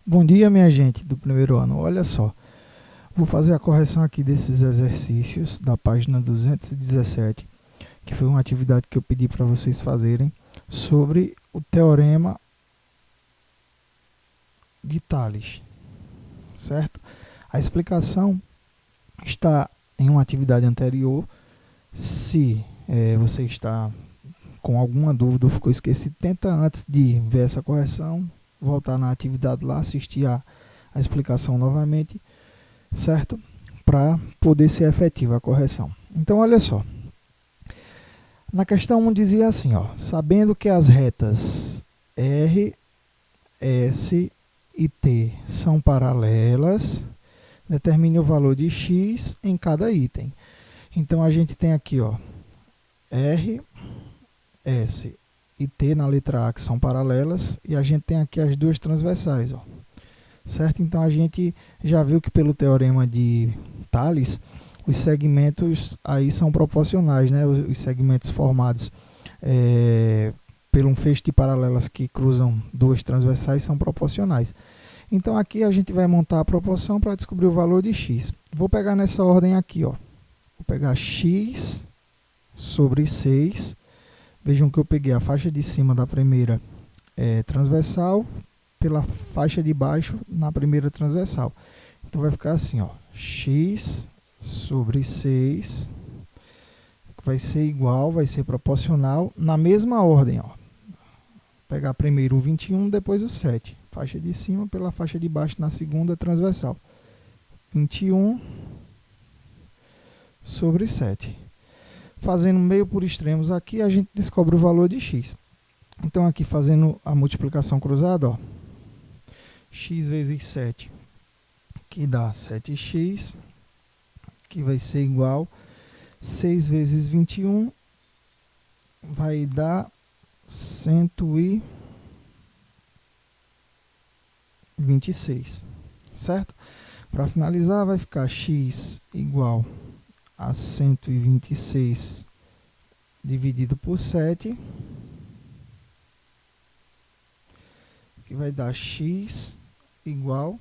Bom dia, minha gente do primeiro ano. Olha só, vou fazer a correção aqui desses exercícios da página 217, que foi uma atividade que eu pedi para vocês fazerem sobre o teorema de Tales, certo? A explicação está em uma atividade anterior. Se você está com alguma dúvida ou ficou esquecido, tenta antes de ver essa correção, voltar na atividade lá, assistir a explicação novamente, certo? Para poder ser efetiva a correção. Então, olha só. Na questão 1 dizia assim, ó, sabendo que as retas R, S e T são paralelas, determine o valor de x em cada item. Então, a gente tem aqui, ó, R, S e T na letra A, que são paralelas, e a gente tem aqui as duas transversais, ó. Certo? Então, a gente já viu que pelo teorema de Tales, os segmentos aí são proporcionais, né? Os segmentos formados por um feixe de paralelas que cruzam duas transversais são proporcionais. Então, aqui a gente vai montar a proporção para descobrir o valor de x. Vou pegar nessa ordem aqui, ó. Vou pegar x sobre 6. Vejam que eu peguei a faixa de cima da primeira transversal pela faixa de baixo na primeira transversal. Então, vai ficar assim, ó, x sobre 6 vai ser igual, vai ser proporcional, na mesma ordem, ó. Vou pegar primeiro o 21, depois o 7. Faixa de cima pela faixa de baixo na segunda transversal. 21 sobre 7. Fazendo meio por extremos aqui, a gente descobre o valor de x. Então, aqui fazendo a multiplicação cruzada, ó, x vezes 7, que dá 7x, que vai ser igual 6 vezes 21, vai dar 126, certo? Para finalizar, vai ficar x igual a 126 dividido por 7, que vai dar x igual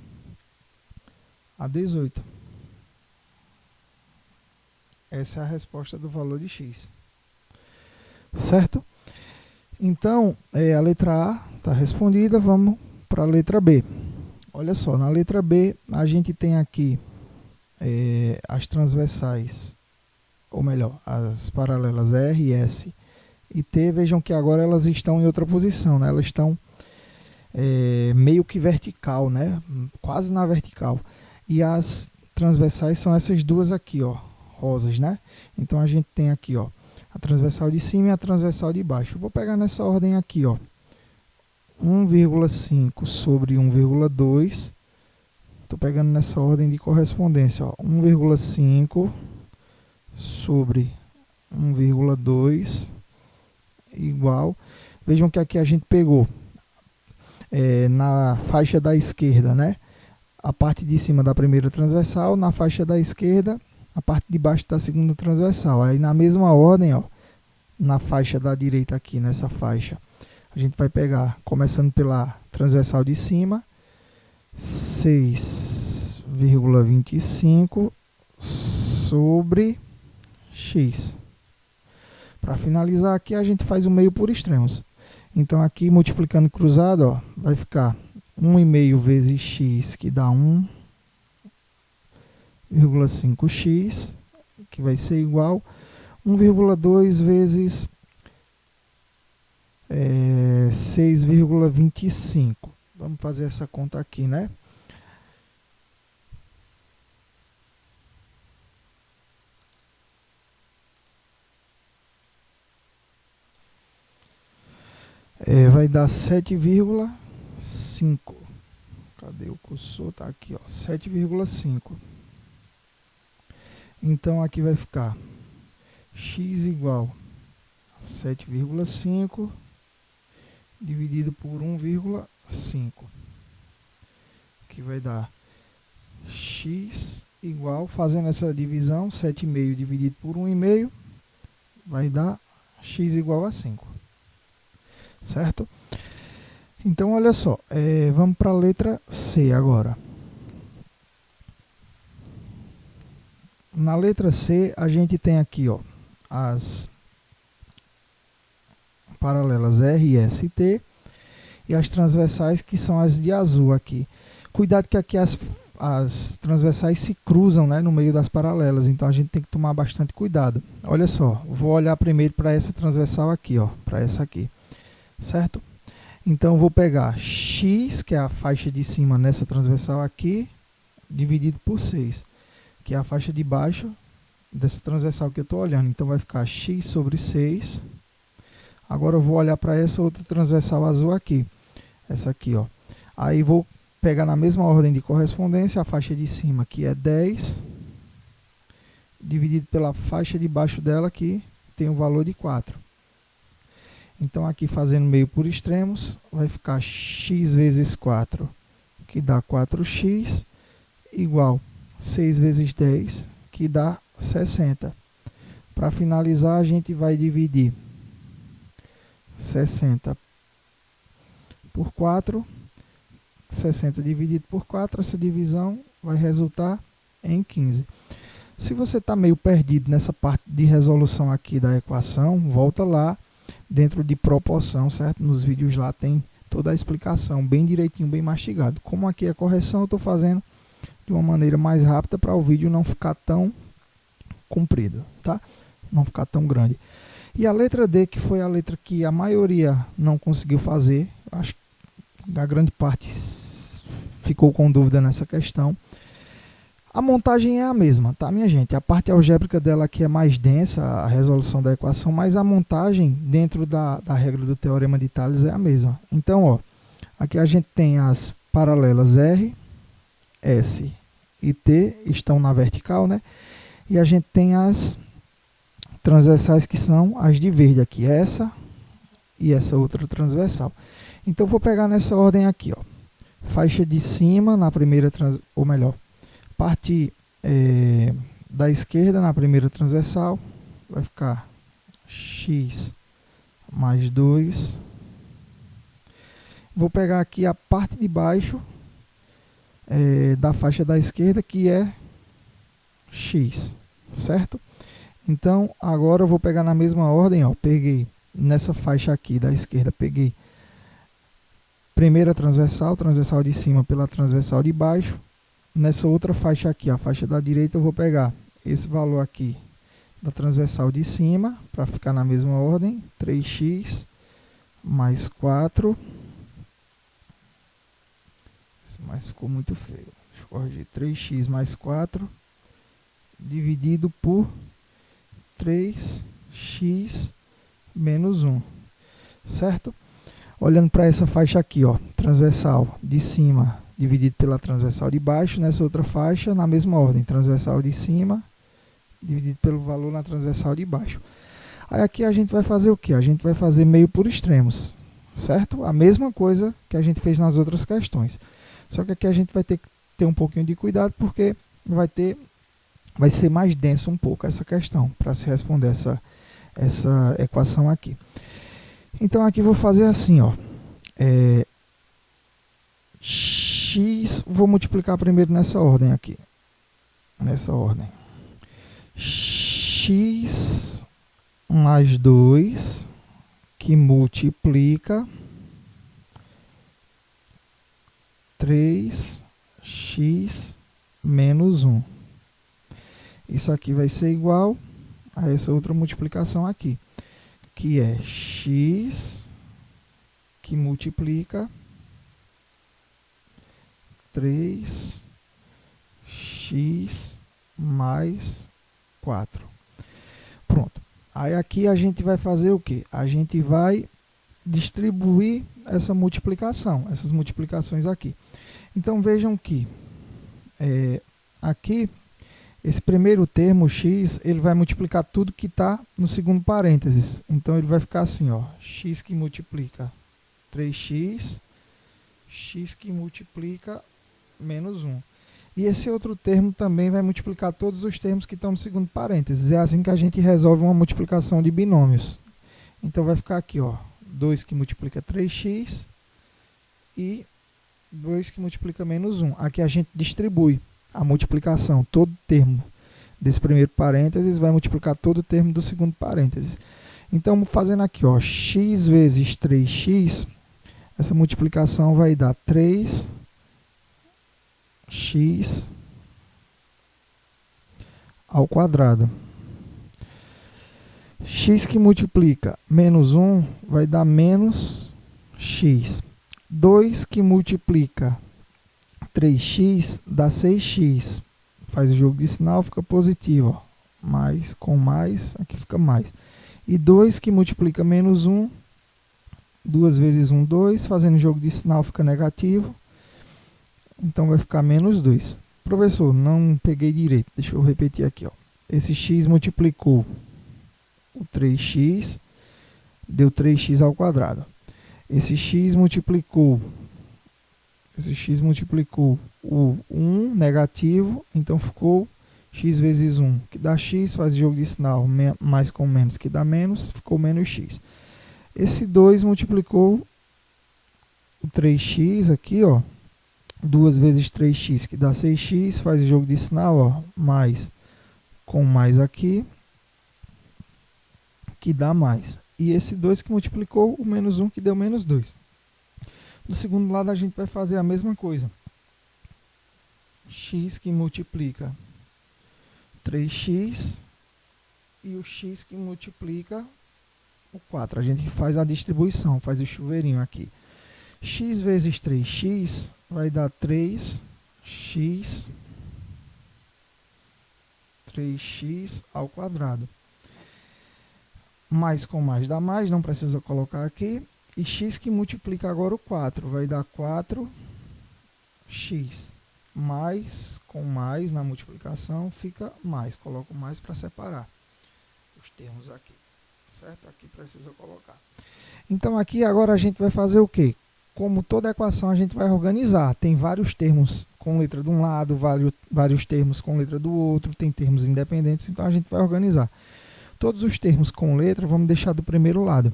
a 18. Essa é a resposta do valor de x. Certo? Então, a letra A está respondida, vamos para a letra B. Olha só, na letra B, a gente tem aqui as transversais, ou melhor, as paralelas R, S e T. Vejam que agora elas estão em outra posição, né? Elas estão meio que vertical, né? Quase na vertical. E as transversais são essas duas aqui, ó, rosas, né? Então, a gente tem aqui, ó, a transversal de cima e a transversal de baixo. Eu vou pegar nessa ordem aqui, ó, 1,5 sobre 1,2. Estou pegando nessa ordem de correspondência, ó, 1,5 sobre 1,2 igual. Vejam que aqui a gente pegou na faixa da esquerda, né, a parte de cima da primeira transversal, na faixa da esquerda a parte de baixo da segunda transversal. Aí, na mesma ordem, ó, na faixa da direita aqui, nessa faixa, a gente vai pegar, começando pela transversal de cima, 6,25 sobre x. Para finalizar aqui, a gente faz o meio por extremos. Então, aqui, multiplicando cruzado, ó, vai ficar 1,5 vezes x, que dá 1,5x, que vai ser igual 1,2 vezes 6,25. Vamos fazer essa conta aqui, né? Vai dar 7,5. Cadê o cursor? Tá aqui, ó, 7,5. Então, aqui vai ficar x igual a 7,5 dividido por 1,5, que vai dar x igual, fazendo essa divisão, 7,5 dividido por 1,5, vai dar x igual a 5. Certo? Então, olha só, vamos para a letra C agora. Na letra C, a gente tem aqui, ó, as paralelas R, S e T e as transversais, que são as de azul aqui. Cuidado que aqui as transversais se cruzam, né, no meio das paralelas, então a gente tem que tomar bastante cuidado. Olha só, vou olhar primeiro para essa transversal aqui, ó, para essa aqui, certo? Então vou pegar x, que é a faixa de cima nessa transversal aqui, dividido por 6, que é a faixa de baixo dessa transversal que eu estou olhando. Então vai ficar x sobre 6. Agora eu vou olhar para essa outra transversal azul aqui, essa aqui, ó. Aí vou pegar na mesma ordem de correspondência a faixa de cima, que é 10, dividido pela faixa de baixo dela, que tem o valor de 4. Então aqui, fazendo meio por extremos, vai ficar x vezes 4, que dá 4x, igual 6 vezes 10, que dá 60. Para finalizar, a gente vai dividir 60 por 4. 60 dividido por 4, essa divisão vai resultar em 15. Se você está meio perdido nessa parte de resolução aqui da equação, volta lá dentro de proporção, certo? Nos vídeos lá tem toda a explicação, bem direitinho, bem mastigado. Como aqui é correção, eu estou fazendo de uma maneira mais rápida para o vídeo não ficar tão comprido, tá? Não ficar tão grande. E a letra D, que foi a letra que a maioria não conseguiu fazer, acho que a grande parte ficou com dúvida nessa questão. A montagem é a mesma, tá, minha gente? A parte algébrica dela aqui é mais densa, a resolução da equação, mas a montagem dentro da regra do teorema de Tales é a mesma. Então, ó, aqui a gente tem as paralelas R, S e T, estão na vertical, né? E a gente tem as transversais, que são as de verde aqui, essa e essa outra transversal. Então, vou pegar nessa ordem aqui, ó. Faixa de cima na primeira, ou melhor, parte da esquerda na primeira transversal, vai ficar x mais 2. Vou pegar aqui a parte de baixo da faixa da esquerda, que é x, certo? Então, agora eu vou pegar na mesma ordem, ó. Peguei nessa faixa aqui da esquerda, peguei primeira transversal, transversal de cima pela transversal de baixo. Nessa outra faixa aqui, a faixa da direita, eu vou pegar esse valor aqui da transversal de cima, para ficar na mesma ordem, 3x mais 4. Mas ficou muito feio. Deixa eu corrigir. 3x mais 4 dividido por 3x menos 1. Certo? Olhando para essa faixa aqui, ó, transversal de cima dividido pela transversal de baixo, nessa outra faixa, na mesma ordem, transversal de cima dividido pelo valor na transversal de baixo. Aí aqui a gente vai fazer o que? A gente vai fazer meio por extremos, certo? A mesma coisa que a gente fez nas outras questões. Só que aqui a gente vai ter que ter um pouquinho de cuidado, porque vai ser mais denso um pouco essa questão, para se responder essa equação aqui. Então aqui vou fazer assim, ó. X, vou multiplicar primeiro nessa ordem aqui. Nessa ordem. X mais 2, que multiplica 3x menos 1. Isso aqui vai ser igual a essa outra multiplicação aqui, que é x que multiplica 3x mais 4. Pronto. Aí aqui a gente vai fazer o quê? A gente vai distribuir essa multiplicação, essas multiplicações aqui. Então vejam que aqui, esse primeiro termo, x, ele vai multiplicar tudo que está no segundo parênteses. Então ele vai ficar assim, ó, x que multiplica 3x, x que multiplica menos 1. E esse outro termo também vai multiplicar todos os termos que estão no segundo parênteses. É assim que a gente resolve uma multiplicação de binômios. Então vai ficar aqui, ó, 2 que multiplica 3x, e 2 que multiplica menos 1. Aqui a gente distribui a multiplicação, todo termo desse primeiro parênteses vai multiplicar todo o termo do segundo parênteses. Então, fazendo aqui, ó, x vezes 3x, essa multiplicação vai dar 3x ao quadrado. X que multiplica menos 1 vai dar menos x. 2 que multiplica 3x dá 6x. Faz o jogo de sinal, fica positivo. Ó. Mais com mais, aqui fica mais. E 2 que multiplica menos 1, 2 vezes 1, 2. Fazendo o jogo de sinal, fica negativo. Então vai ficar menos 2. Professor, não peguei direito. Deixa eu repetir aqui. Ó. Esse x multiplicou o 3x, deu 3x ao quadrado. Esse x multiplicou o 1 negativo, então ficou x vezes 1, que dá x, faz jogo de sinal, mais com menos, que dá menos, ficou menos x. Esse 2 multiplicou o 3x aqui, ó, 2 vezes 3x, que dá 6x, faz jogo de sinal, ó, mais com mais aqui, que dá mais. E esse 2 que multiplicou o menos 1, que deu menos 2. No segundo lado, a gente vai fazer a mesma coisa. X que multiplica 3x e o x que multiplica o 4. A gente faz a distribuição, faz o chuveirinho aqui. X vezes 3x vai dar 3x ao quadrado. Mais com mais dá mais, não precisa colocar aqui. E x que multiplica agora o 4, vai dar 4x. Mais com mais na multiplicação fica mais. Coloco mais para separar os termos aqui. Certo? Aqui precisa colocar. Então aqui agora a gente vai fazer o quê? Como toda equação a gente vai organizar. Tem vários termos com letra de um lado, vários termos com letra do outro, tem termos independentes, então a gente vai organizar. Todos os termos com letra vamos deixar do primeiro lado.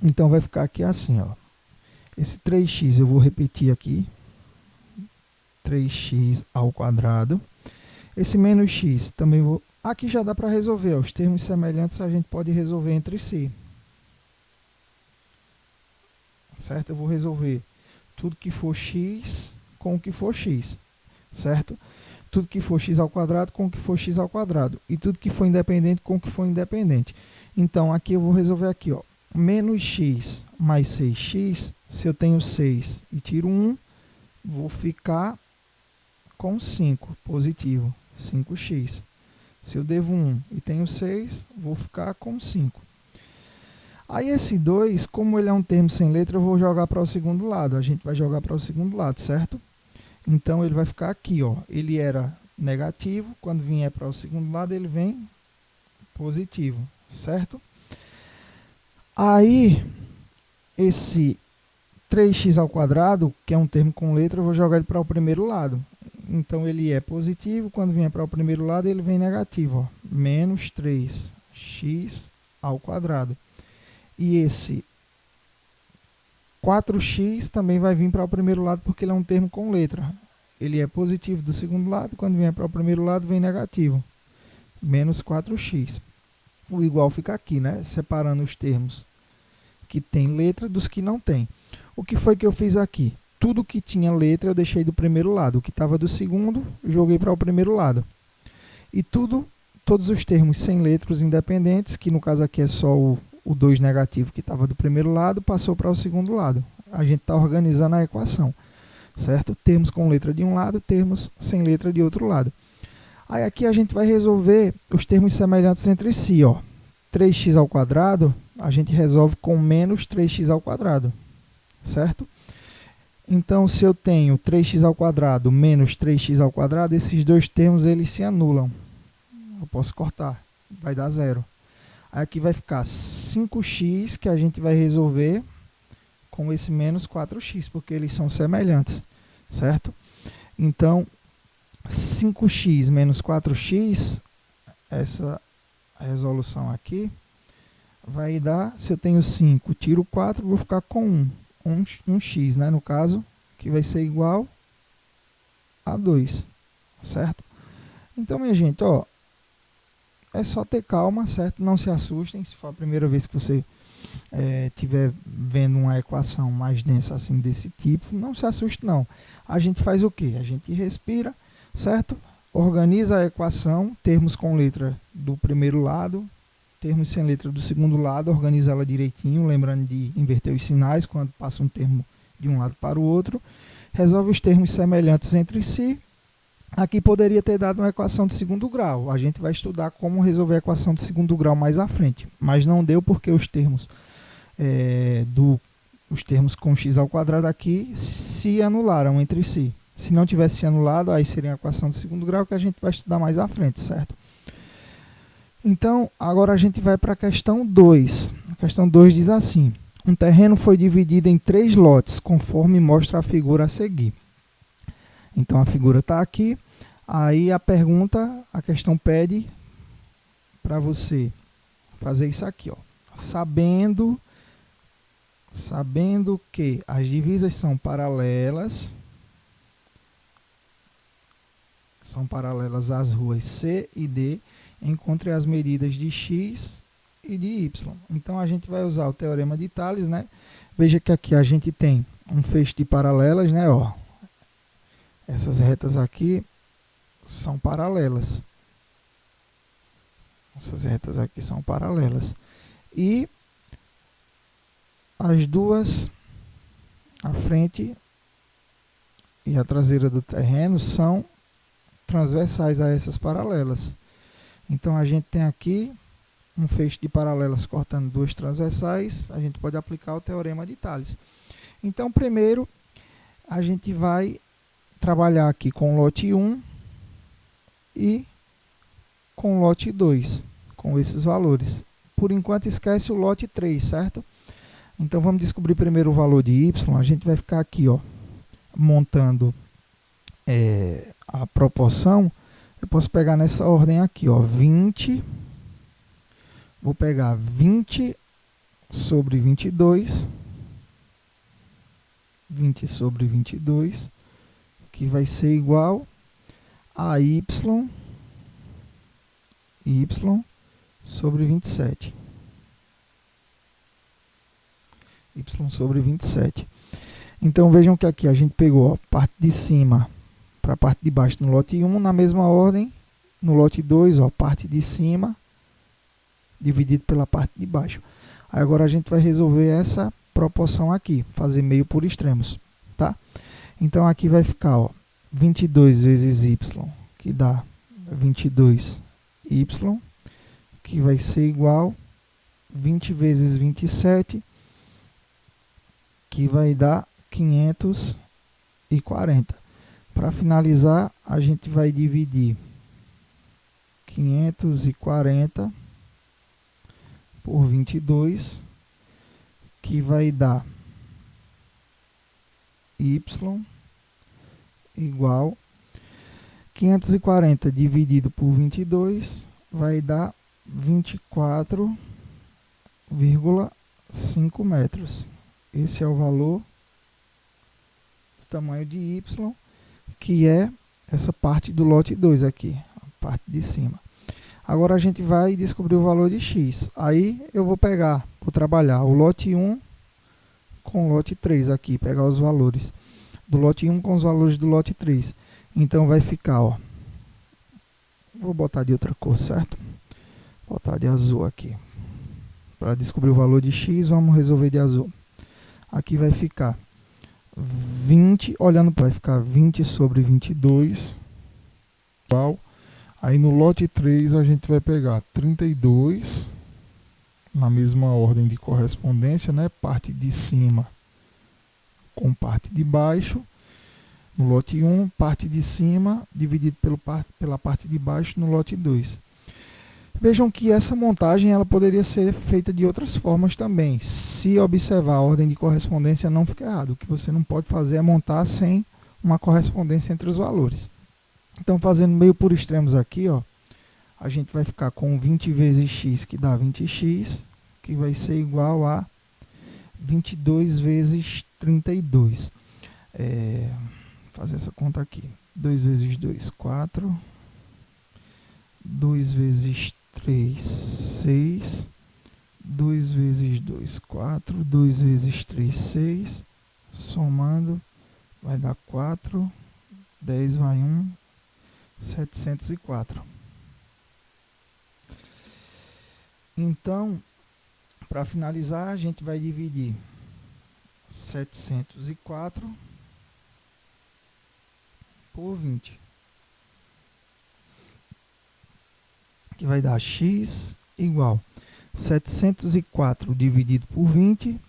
Então vai ficar aqui assim, ó. Esse 3x eu vou repetir aqui. 3x ao quadrado. Esse menos x também vou... Aqui já dá para resolver, ó. Os termos semelhantes a gente pode resolver entre si. Certo? Eu vou resolver tudo que for x com o que for x. Certo? Tudo que for x ao quadrado com o que for x ao quadrado. E tudo que for independente com o que for independente. Então, aqui eu vou resolver aqui, ó. Menos x mais 6x, se eu tenho 6 e tiro 1, vou ficar com 5, positivo, 5x. Se eu devo 1 e tenho 6, vou ficar com 5. Aí esse 2, como ele é um termo sem letra, eu vou jogar para o segundo lado. A gente vai jogar para o segundo lado, certo? Então, ele vai ficar aqui, ó. Ele era negativo, quando vier para o segundo lado, ele vem positivo, certo? Aí, esse 3x ao quadrado, que é um termo com letra, eu vou jogar ele para o primeiro lado. Então, ele é positivo, quando vier para o primeiro lado, ele vem negativo, ó. Menos 3x ao quadrado. E esse 4x também vai vir para o primeiro lado, porque ele é um termo com letra. Ele é positivo do segundo lado, quando vier para o primeiro lado, vem negativo. Menos 4x. O igual fica aqui, né? Separando os termos que tem letra dos que não tem. O que foi que eu fiz aqui? Tudo que tinha letra eu deixei do primeiro lado. O que estava do segundo, joguei para o primeiro lado. E todos os termos sem letras independentes, que no caso aqui é só o 2 negativo que estava do primeiro lado, passou para o segundo lado. A gente está organizando a equação, certo? Termos com letra de um lado, termos sem letra de outro lado. Aí aqui a gente vai resolver os termos semelhantes entre si, ó. 3x ao quadrado, a gente resolve com menos 3x ao quadrado, certo? Então, se eu tenho 3x ao quadrado menos 3x ao quadrado, esses dois termos eles se anulam. Eu posso cortar, vai dar zero. Aí aqui vai ficar 5x, que a gente vai resolver com esse menos 4x, porque eles são semelhantes, certo? Então, 5x menos 4x, essa resolução aqui, vai dar, se eu tenho 5, tiro 4, vou ficar com 1. um x, né, no caso, que vai ser igual a 2, certo? Então, minha gente, ó, é só ter calma, certo? Não se assustem se for a primeira vez que você estiver vendo uma equação mais densa assim desse tipo. Não se assuste, não. A gente faz o quê? A gente respira, certo? Organiza a equação, termos com letra do primeiro lado, termos sem letra do segundo lado, organiza ela direitinho, lembrando de inverter os sinais quando passa um termo de um lado para o outro. Resolve os termos semelhantes entre si. Aqui poderia ter dado uma equação de segundo grau. A gente vai estudar como resolver a equação de segundo grau mais à frente. Mas não deu porque os termos com x ao quadrado aqui se anularam entre si. Se não tivesse se anulado, aí seria a equação de segundo grau que a gente vai estudar mais à frente, certo? Então, agora a gente vai para a questão 2. A questão 2 diz assim: um terreno foi dividido em 3 lotes, conforme mostra a figura a seguir. Então, a figura está aqui. Aí a questão pede para você fazer isso aqui, ó. Sabendo que as divisas são paralelas às ruas C e D, encontre as medidas de x e de y. Então, a gente vai usar o teorema de Tales, né? Veja que aqui a gente tem um feixe de paralelas, né? Ó, essas retas aqui são paralelas. Essas retas aqui são paralelas. E as duas, a frente e a traseira do terreno, são transversais a essas paralelas. Então, a gente tem aqui um feixe de paralelas cortando duas transversais. A gente pode aplicar o teorema de Tales. Então, primeiro, a gente vai trabalhar aqui com o lote 1 e com o lote 2, com esses valores. Por enquanto, esquece o lote 3, certo? Então, vamos descobrir primeiro o valor de y. A gente vai ficar aqui, ó, montando a proporção. Eu posso pegar nessa ordem aqui, ó, 20. Vou pegar 20 sobre 22. 20 sobre 22, que vai ser igual a y sobre 27. Y sobre 27. Então, vejam que aqui a gente pegou a parte de cima para a parte de baixo no lote 1, na mesma ordem, no lote 2, ó, parte de cima dividido pela parte de baixo. Aí agora a gente vai resolver essa proporção aqui, fazer meio por extremos, tá? Então, aqui vai ficar, ó, 22 vezes y, que dá 22y, que vai ser igual 20 vezes 27, que vai dar 540. Para finalizar, a gente vai dividir 540 por 22, que vai dar y igual 540 dividido por 22 vai dar 24,5 metros. Esse é o valor do tamanho de y, que é essa parte do lote 2 aqui, a parte de cima. Agora a gente vai descobrir o valor de x. Aí eu vou trabalhar o lote 1 com o lote 3 aqui, pegar os valores do lote 1 com os valores do lote 3. Então vai ficar, ó, vou botar de outra cor, certo? Vou botar de azul aqui. Para descobrir o valor de x, vamos resolver de azul. Aqui vai ficar 20, vai ficar 20 sobre 22, igual. Aí no lote 3 a gente vai pegar 32, na mesma ordem de correspondência, né? Parte de cima com parte de baixo. No lote 1, parte de cima dividido pela parte de baixo no lote 2. Vejam que essa montagem ela poderia ser feita de outras formas também. Se observar a ordem de correspondência, não fica errado. O que você não pode fazer é montar sem uma correspondência entre os valores. Então, fazendo meio por extremos aqui, ó, a gente vai ficar com 20 vezes x, que dá 20x, que vai ser igual a 22 vezes 32. Fazer essa conta aqui. 2 vezes 2, 4. 2 vezes 3, 6. 2 vezes 2, 4. 2 vezes 3, 6. Somando, vai dar 4. 10 vai 1. 704. Então, para finalizar, a gente vai dividir 704 por 20, que vai dar x igual 704 dividido por 20,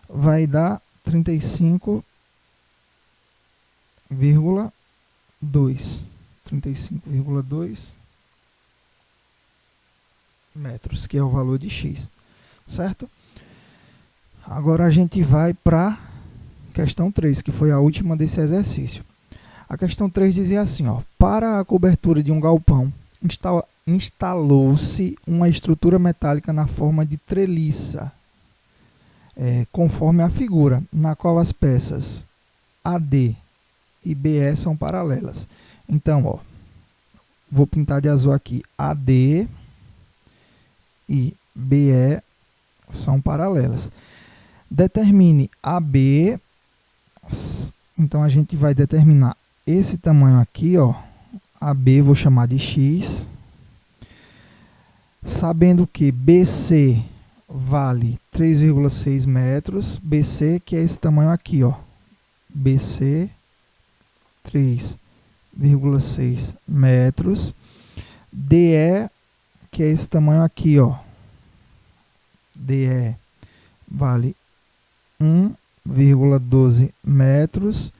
vai dar 35,2. 35,2 metros, que é o valor de x, certo? Agora a gente vai para a questão 3, que foi a última desse exercício. A questão 3 dizia assim, ó, para a cobertura de um galpão, instalou-se uma estrutura metálica na forma de treliça, conforme a figura, na qual as peças AD e BE são paralelas. Então, ó, vou pintar de azul aqui. AD e BE são paralelas. Determine AB. Então, a gente vai determinar esse tamanho aqui, ó. AB vou chamar de X. Sabendo que BC vale 3,6 metros. BC, que é esse tamanho aqui, ó. BC 3,6 metros. DE, que é esse tamanho aqui, ó. DE vale 1,12 metros.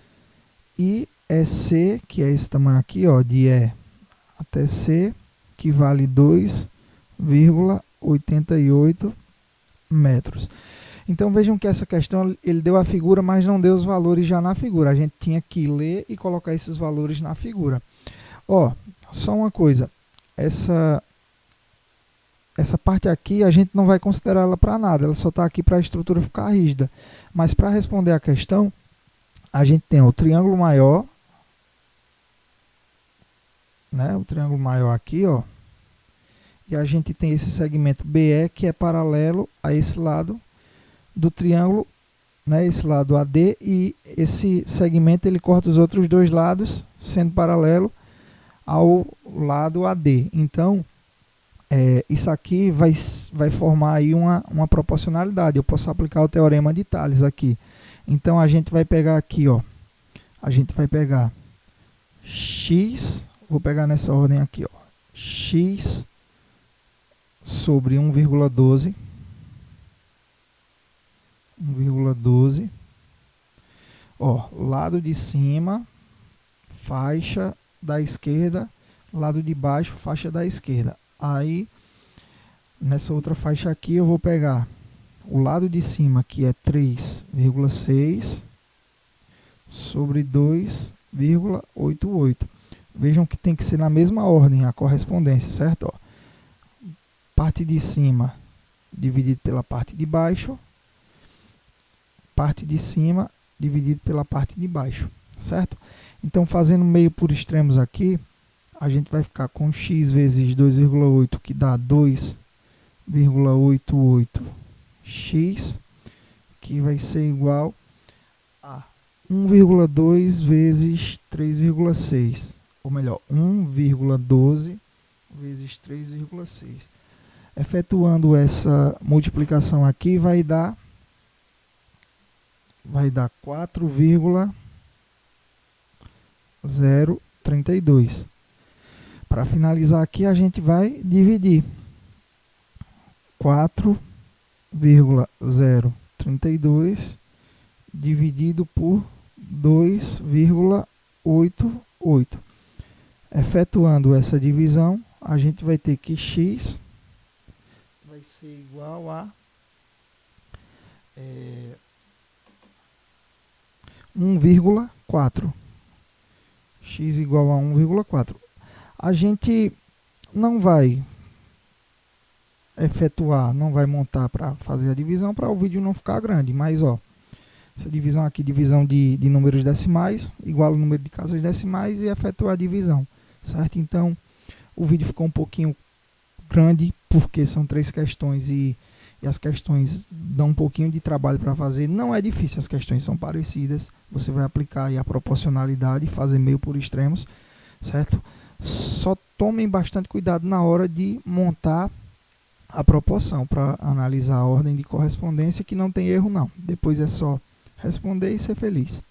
E EC, que é esse tamanho aqui, ó, de E até C, que vale 2,88 metros. Então vejam que essa questão, ele deu a figura, mas não deu os valores já na figura. A gente tinha que ler e colocar esses valores na figura. Ó, só uma coisa, essa parte aqui a gente não vai considerar ela para nada, ela só está aqui para a estrutura ficar rígida. Mas para responder a questão, a gente tem o triângulo maior, né? O triângulo maior aqui, ó. E a gente tem esse segmento BE, que é paralelo a esse lado do triângulo, né, esse lado AD, e esse segmento ele corta os outros dois lados, sendo paralelo ao lado AD. Então, isso aqui vai formar aí uma proporcionalidade. Eu posso aplicar o teorema de Thales aqui. Então, a gente vai pegar aqui, ó, a gente vai pegar x, vou pegar nessa ordem aqui, ó, x sobre 1,12, 1,12, ó, lado de cima, faixa da esquerda, lado de baixo, faixa da esquerda. Aí, nessa outra faixa aqui, eu vou pegar o lado de cima, que é 3,6, sobre 2,88. Vejam que tem que ser na mesma ordem a correspondência, certo? Ó, parte de cima dividido pela parte de baixo, parte de cima dividido pela parte de baixo, certo? Então, fazendo meio por extremos aqui, a gente vai ficar com x vezes 2,8, que dá 2,88x, que vai ser igual a 1,2 vezes 3,6, ou melhor, 1,12 vezes 3,6. Efetuando essa multiplicação aqui, vai dar 4,032. Para finalizar aqui, a gente vai dividir 4,032 dividido por 2,88. Efetuando essa divisão, a gente vai ter que x vai ser igual a 1,4. X igual a 1,4. A gente não vai efetuar, não vai montar para fazer a divisão, para o vídeo não ficar grande. Mas, ó, essa divisão aqui, divisão de números decimais, igual o número de casas decimais e efetuar a divisão, certo? Então, o vídeo ficou um pouquinho grande, porque são 3 questões e as questões dão um pouquinho de trabalho para fazer. Não é difícil, as questões são parecidas. Você vai aplicar aí a proporcionalidade, fazer meio por extremos, certo? Só tomem bastante cuidado na hora de montar a proporção, para analisar a ordem de correspondência, que não tem erro não. Depois é só responder e ser feliz.